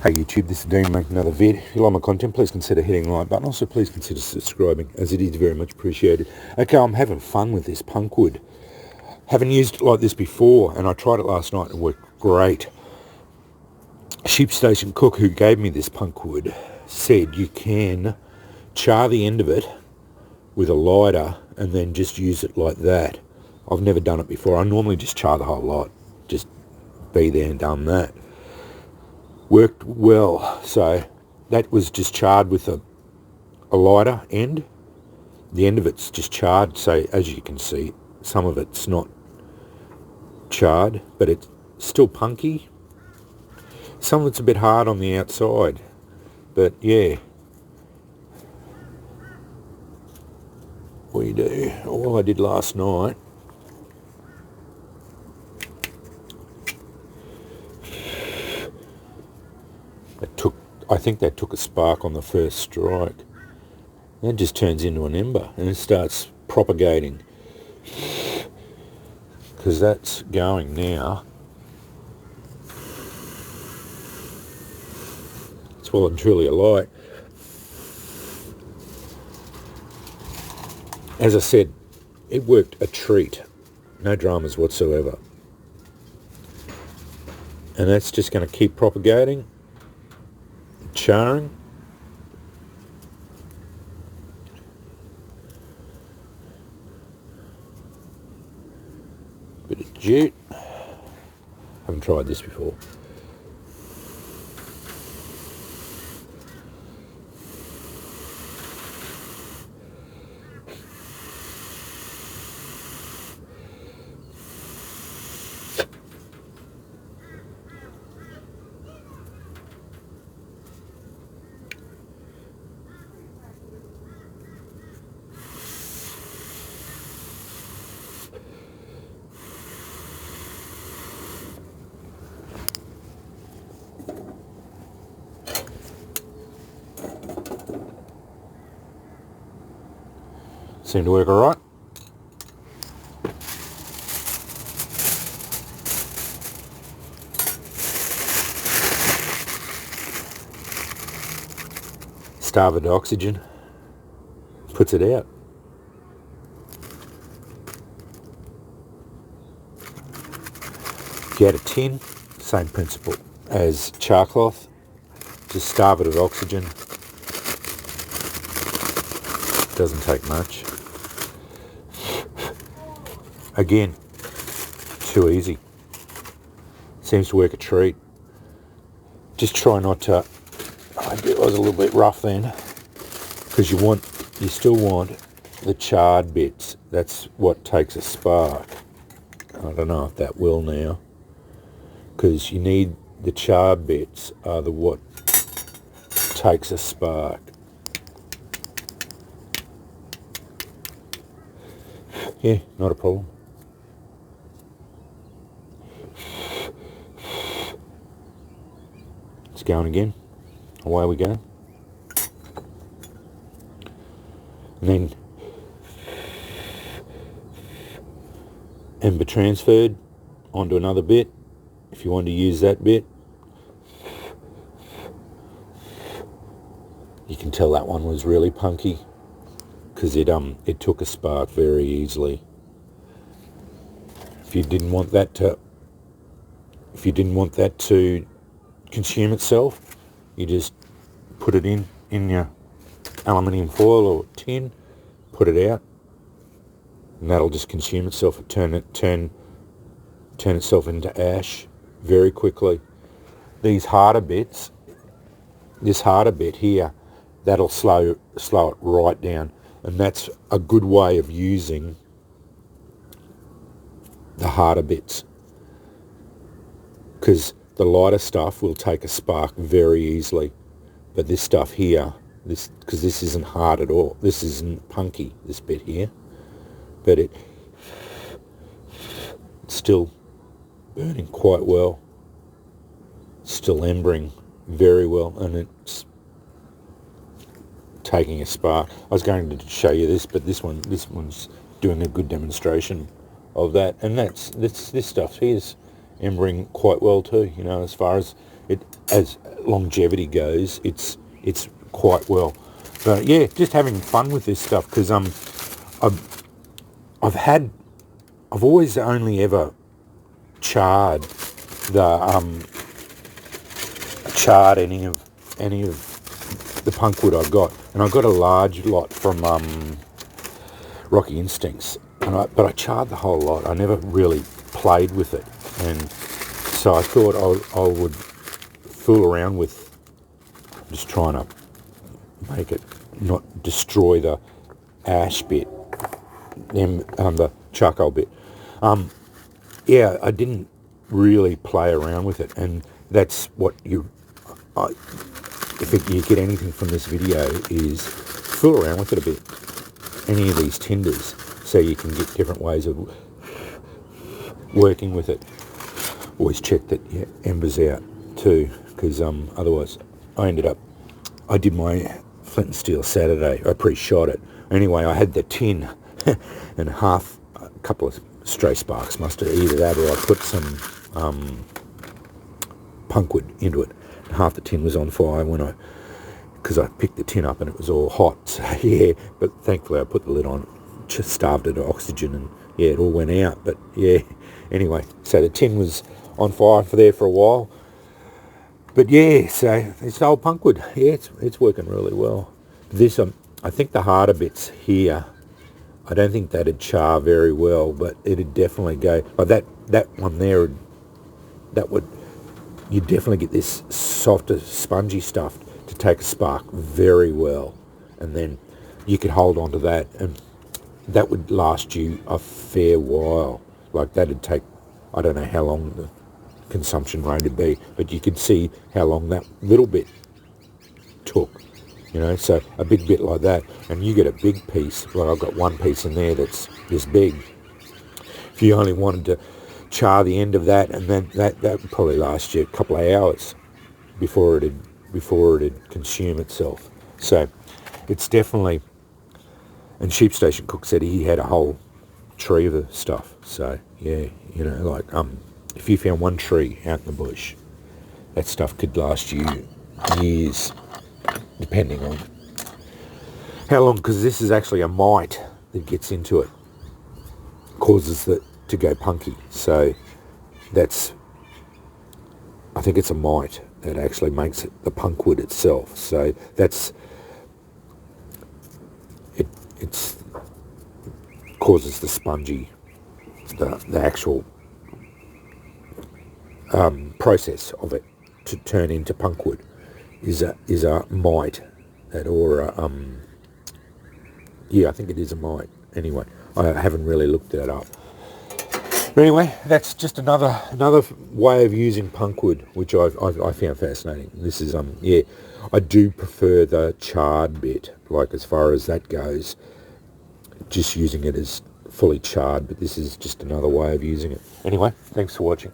Hey YouTube, this is Dean making another vid. If you like my content, please consider hitting the like button. Also, please consider subscribing, as it is very much appreciated. Okay, I'm having fun with this punkwood. Haven't used it like this before, and I tried it last night and it worked great. Sheep station cook who gave me this punkwood said you can char the end of it with a lighter and then just use it like that. I've never done it before. I normally just char the whole lot. Just be there and done that. Worked well. So that was just charred with a lighter end. The end of it's just charred, so as you can see, some of it's not charred, but it's still punky. Some of it's a bit hard on the outside, but yeah. We do. All I did last night, I think that took a spark on the first strike. Then it just turns into an ember and it starts propagating. Because that's going now. It's well and truly alight. As I said, it worked a treat. No dramas whatsoever. And that's just going to keep propagating, charring. Bit of jute. Haven't tried this before. Seemed to work all right. Starved of oxygen, puts it out. If you had a tin, same principle as char cloth, just starve it of oxygen. Doesn't take much. Again, too easy. Seems to work a treat. Just try not to. It was a little bit rough then, because you still want the charred bits. That's what takes a spark. I don't know if that will now, because you need the charred bits are what takes a spark. Yeah, not a problem. It's going again. Away we go. And then ember transferred onto another bit. If you want to use that bit, you can tell that one was really punky because it took a spark very easily. If you didn't want that to consume itself, you just put it in your aluminium foil or tin, put it out, and that'll just consume itself and turn itself into ash very quickly. These harder bits, this harder bit here, that'll slow it right down, and that's a good way of using the harder bits, because the lighter stuff will take a spark very easily, but this stuff here, because this isn't hard at all, this isn't punky, this bit here, but it's still burning quite well, still embering very well, and it's taking a spark. I was going to show you this, but this one's doing a good demonstration of that, and this stuff here's embering quite well too, as far as it, as longevity goes, it's quite well. But yeah, just having fun with this stuff, because I've always only ever charred any of the punkwood I got, and I got a large lot from Rocky Instincts, but I charred the whole lot. I never really played with it, and so I thought I would fool around with just trying to make it not destroy the ash bit, the charcoal bit. Yeah, I didn't really play around with it, and that's what if you get anything from this video, is fool around with it a bit, any of these tinders, so you can get different ways of working with it. Always check that your ember's out too, because otherwise I did my flint and steel Saturday. I pre-shot it. Anyway, I had the tin and a couple of stray sparks, must have either that or I put some punkwood into it. And half the tin was on fire because I picked the tin up and it was all hot. So yeah, but thankfully I put the lid on, just starved it of oxygen, and yeah, it all went out. But yeah, anyway, so the tin was on fire for a while. But yeah, so it's old punkwood. Yeah, it's working really well. This, I think the harder bits here, I don't think that'd char very well, but it'd definitely go, like that one there, you'd definitely get this softer, spongy stuff to take a spark very well, and then you could hold on to that, and that would last you a fair while. Like that'd take, I don't know how long the consumption rate would be, but you could see how long that little bit took. So a big bit like that, and you get a big piece. Like I've got one piece in there that's this big. If you only wanted to char the end of that, and then that would probably last you a couple of hours before it'd consume itself. So it's definitely. And Sheep Station Cook said he had a whole tree of the stuff. So yeah, like if you found one tree out in the bush, that stuff could last you years, depending on how long, because this is actually a mite that gets into it, causes it to go punky. So I think it's a mite that actually makes it the punkwood itself. So it's causes the spongy, the actual process of it to turn into punkwood is a mite, I think it is a mite. Anyway, I haven't really looked that up. But anyway, that's just another way of using punkwood, which I found fascinating. This is I do prefer the charred bit, like as far as that goes, just using it as fully charred, but this is just another way of using it. Anyway, thanks for watching.